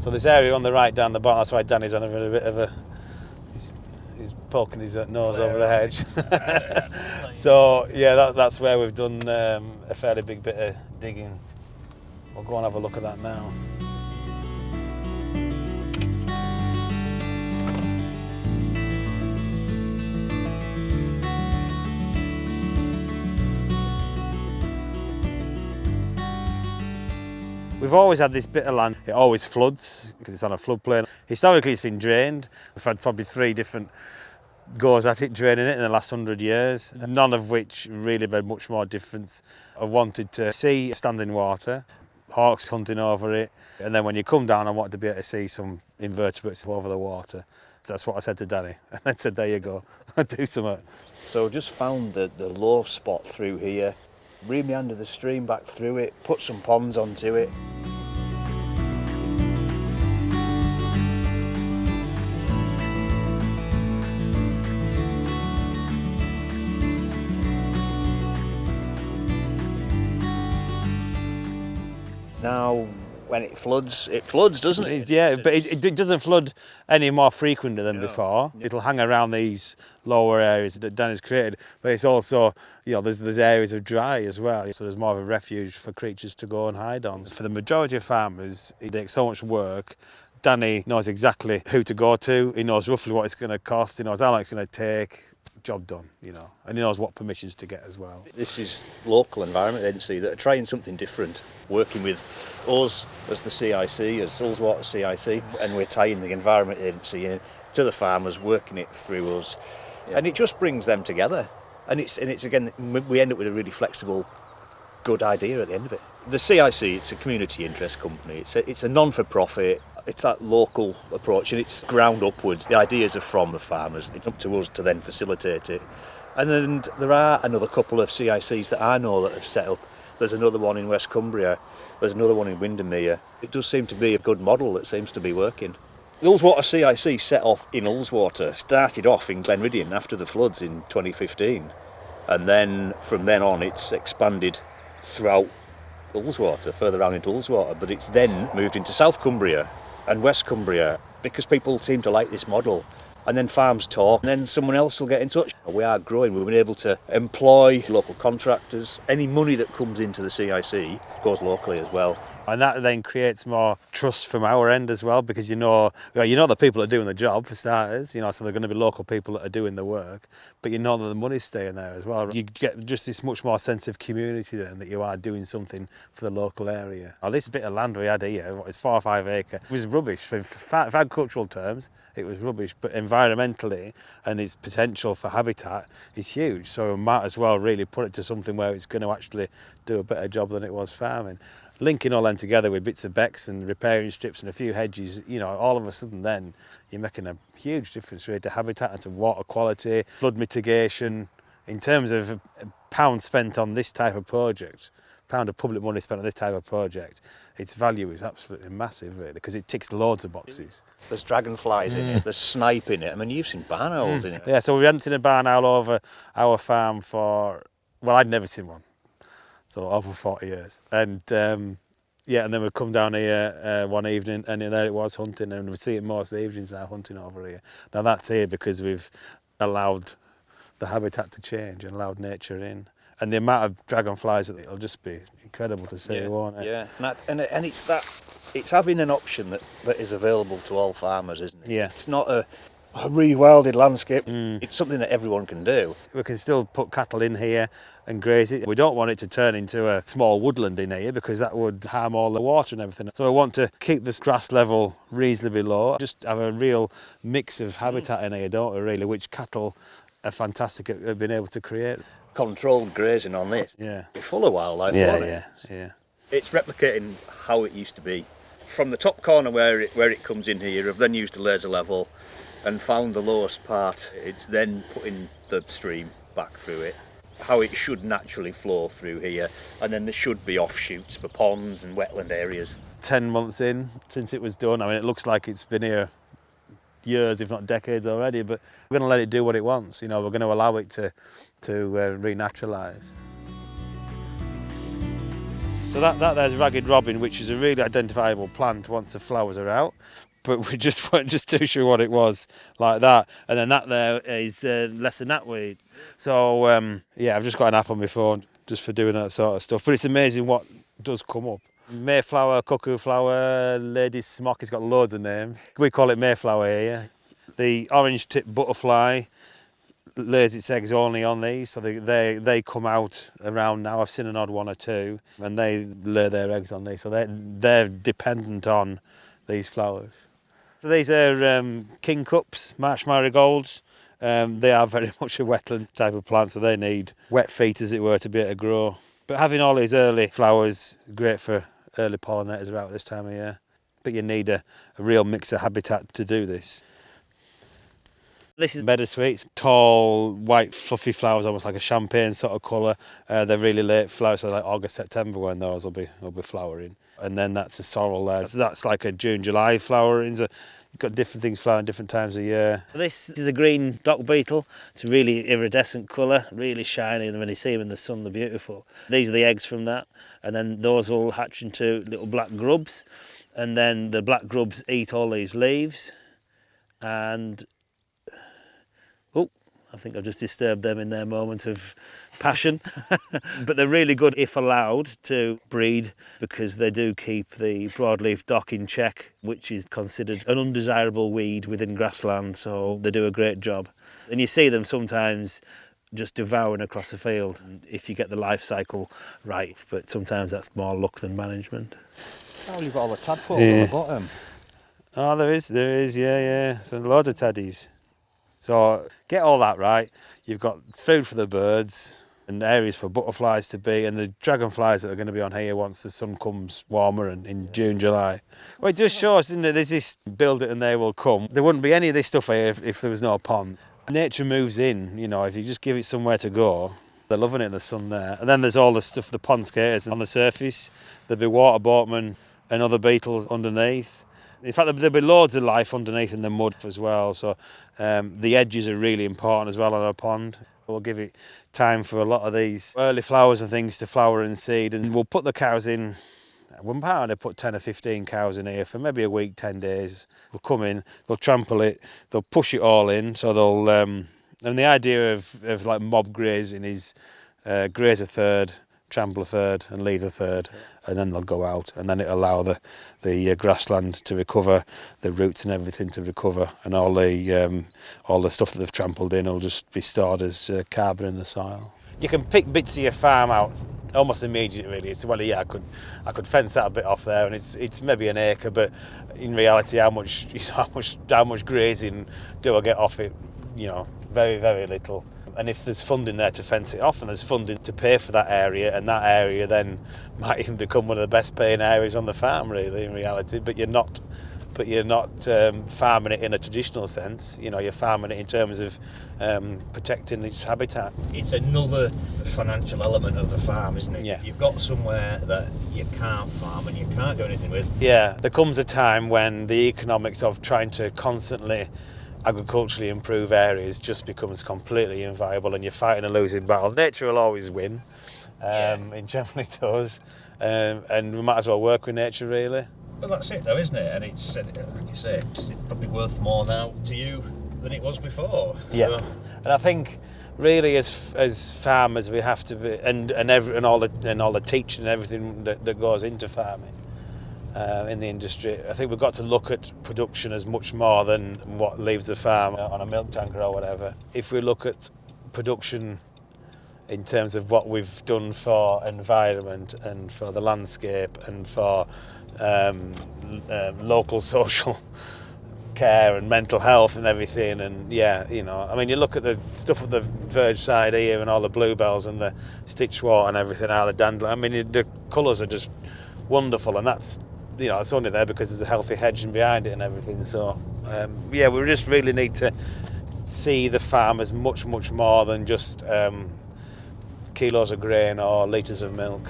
So this area on the right down the bottom, that's why Danny's on a bit of a... He's poking his nose over the hedge. So yeah, that's where we've done a fairly big bit of digging. We'll go and have a look at that now. We've always had this bit of land, it always floods because it's on a floodplain. Historically it's been drained. We've had probably 3 different goes at it, draining it in the last 100 years, none of which really made much more difference. I wanted to see standing water, hawks hunting over it, and then when you come down I wanted to be able to see some invertebrates over the water. So that's what I said to Danny, and then said, there you go, do something. So just found the low spot through here, re-meandered the stream back through it, put some ponds onto it. Now, when it floods, doesn't it? Yeah, but it doesn't flood any more frequently than before. It'll hang around these lower areas that Danny's created, but it's also, there's areas of dry as well, so there's more of a refuge for creatures to go and hide on. For the majority of farmers, it takes so much work. Danny knows exactly who to go to, he knows roughly what it's going to cost, he knows how long it's going to take. Job done, and he knows what permissions to get as well. This is local environment agency that are trying something different, working with us as the CIC, as Ullswater CIC, and we're tying the environment agency in to the farmers, working it through us, and it just brings them together. And it's again, we end up with a really flexible, good idea at the end of it. The CIC, it's a community interest company. It's a non-for-profit. It's that local approach, and it's ground upwards. The ideas are from the farmers. It's up to us to then facilitate it. And then there are another couple of CICs that I know that have set up. There's another one in West Cumbria. There's another one in Windermere. It does seem to be a good model that seems to be working. The Ullswater CIC set off in Ullswater, started off in Glenridian after the floods in 2015. And then from then on, it's expanded throughout Ullswater, further around into Ullswater. But it's then moved into South Cumbria and West Cumbria, because people seem to like this model. And then farms talk, and then someone else will get in touch. We are growing, we've been able to employ local contractors. Any money that comes into the CIC goes locally as well. And that then creates more trust from our end as well, because you know the people that are doing the job, for starters, so they're going to be local people that are doing the work, but you know that the money's staying there as well. You get just this much more sense of community then, that you are doing something for the local area. Now, this bit of land we had here, it's 4 or 5 acre, it was rubbish. For agricultural terms, it was rubbish, but environmentally and its potential for habitat is huge, so we might as well really put it to something where it's going to actually do a better job than it was farming. Linking all them together with bits of becks and repairing strips and a few hedges, all of a sudden then you're making a huge difference really to habitat and to water quality, flood mitigation. In terms of pounds spent on this type of project, pound of public money spent on this type of project, its value is absolutely massive really, because it ticks loads of boxes. There's dragonflies in it, there's snipe in it. I mean, you've seen barn owls in it. Yeah, so we hadn't seen a barn owl over our farm I'd never seen one. So over 40 years. And and then we'd come down here one evening and there it was hunting, and we see it most evenings now hunting over here. Now that's here because we've allowed the habitat to change and allowed nature in. And the amount of dragonflies, it'll just be incredible to see, won't it? Yeah, and it's having an option that is available to all farmers, isn't it? Yeah. It's not a rewilded landscape. It's something that everyone can do. We can still put cattle in here and graze it. We don't want it to turn into a small woodland in here because that would harm all the water and everything. So we want to keep this grass level reasonably low, just have a real mix of habitat in here, don't we, really, which cattle are fantastic at being able to create. Controlled grazing on this. Yeah. It's full of wildlife. Yeah. It's replicating how it used to be. From the top corner where it comes in here, I've then used a laser level and found the lowest part. It's then putting the stream back through it, how it should naturally flow through here, and then there should be offshoots for ponds and wetland areas. 10 months in since it was done. I mean, it looks like it's been here years, if not decades already, but we're going to let it do what it wants. We're going to allow it to re-naturalise. So that there's ragged robin, which is a really identifiable plant once the flowers are out. But we just weren't just too sure what it was like that. And then that there is lesser knapweed. So I've just got an app on my phone just for doing that sort of stuff. But it's amazing what does come up. Mayflower, cuckoo flower, lady's smock, it's got loads of names. We call it Mayflower here. The orange-tipped butterfly lays its eggs only on these, so they come out around now. I've seen an odd one or two, and they lay their eggs on these, so they're dependent on these flowers. So these are king cups, marsh marigolds. They are very much a wetland type of plant, so they need wet feet, as it were, to be able to grow. But having all these early flowers, great for early pollinators are out this time of year. But you need a real mix of habitat to do this. This is bittersweet, tall, white, fluffy flowers, almost like a champagne sort of colour. They're really late flowers, so like August, September when those will be flowering. And then that's a sorrel there. So that's like a June, July flowering. So you've got different things flowering different times of year. This is a green dock beetle. It's a really iridescent colour, really shiny, and when you see them in the sun, they're beautiful. These are the eggs from that, and then those will hatch into little black grubs, and then the black grubs eat all these leaves, and I think I've just disturbed them in their moment of passion. But they're really good, if allowed, to breed because they do keep the broadleaf dock in check, which is considered an undesirable weed within grassland, so they do a great job. And you see them sometimes just devouring across a field if you get the life cycle right, but sometimes that's more luck than management. Oh, you've got all the tadpoles on the bottom. Oh, there is, yeah. So loads of teddies. So get all that right. You've got food for the birds and areas for butterflies to be, and the dragonflies that are going to be on here once the sun comes warmer and in June, July. Well, it just shows, doesn't it? There's this build it and they will come. There wouldn't be any of this stuff here if there was no pond. Nature moves in, if you just give it somewhere to go. They're loving it in the sun there. And then there's all the stuff, the pond skaters on the surface. There'll be water boatmen and other beetles underneath. In fact, there'll be loads of life underneath in the mud as well, so the edges are really important as well on our pond. We'll give it time for a lot of these early flowers and things to flower and seed, and we'll put the cows in. We're planning to put 10 or 15 cows in here for maybe a week, 10 days. They'll come in, they'll trample it, they'll push it all in, so they'll... and the idea of like mob grazing is graze a third, trample a third and leave a third, and then they'll go out, and then it'll allow the grassland to recover, the roots and everything to recover, and all the stuff that they've trampled in will just be stored as carbon in the soil. You can pick bits of your farm out almost immediately, really. It's, well, yeah, I could fence that a bit off there, and it's maybe an acre, but in reality, how much grazing do I get off it? Very, very little. And if there's funding there to fence it off, and there's funding to pay for that area, and that area then might even become one of the best paying areas on the farm, really, in reality. But you're not farming it in a traditional sense. You're farming it in terms of protecting its habitat. It's another financial element of the farm, isn't it? Yeah. If you've got somewhere that you can't farm and you can't do anything with. Yeah, there comes a time when the economics of trying to constantly agriculturally improve areas just becomes completely inviable, and you're fighting a losing battle. Nature will always win. It generally does, and we might as well work with nature, really. Well, that's it, though, isn't it? And it's, like you say, it's probably worth more now to you than it was before. Yeah, So. and I think really as farmers we have to be, and all the teaching and everything that goes into farming. In the industry, I think we've got to look at production as much more than what leaves the farm on a milk tanker or whatever. If we look at production in terms of what we've done for environment and for the landscape and for local social care and mental health and everything, and you look at the stuff at the verge side here and all the bluebells and the stitchwort and everything, the dandelion, the colours are just wonderful, and that's it's only there because there's a healthy hedging behind it and everything. So, we just really need to see the farm as much, much more than just kilos of grain or litres of milk.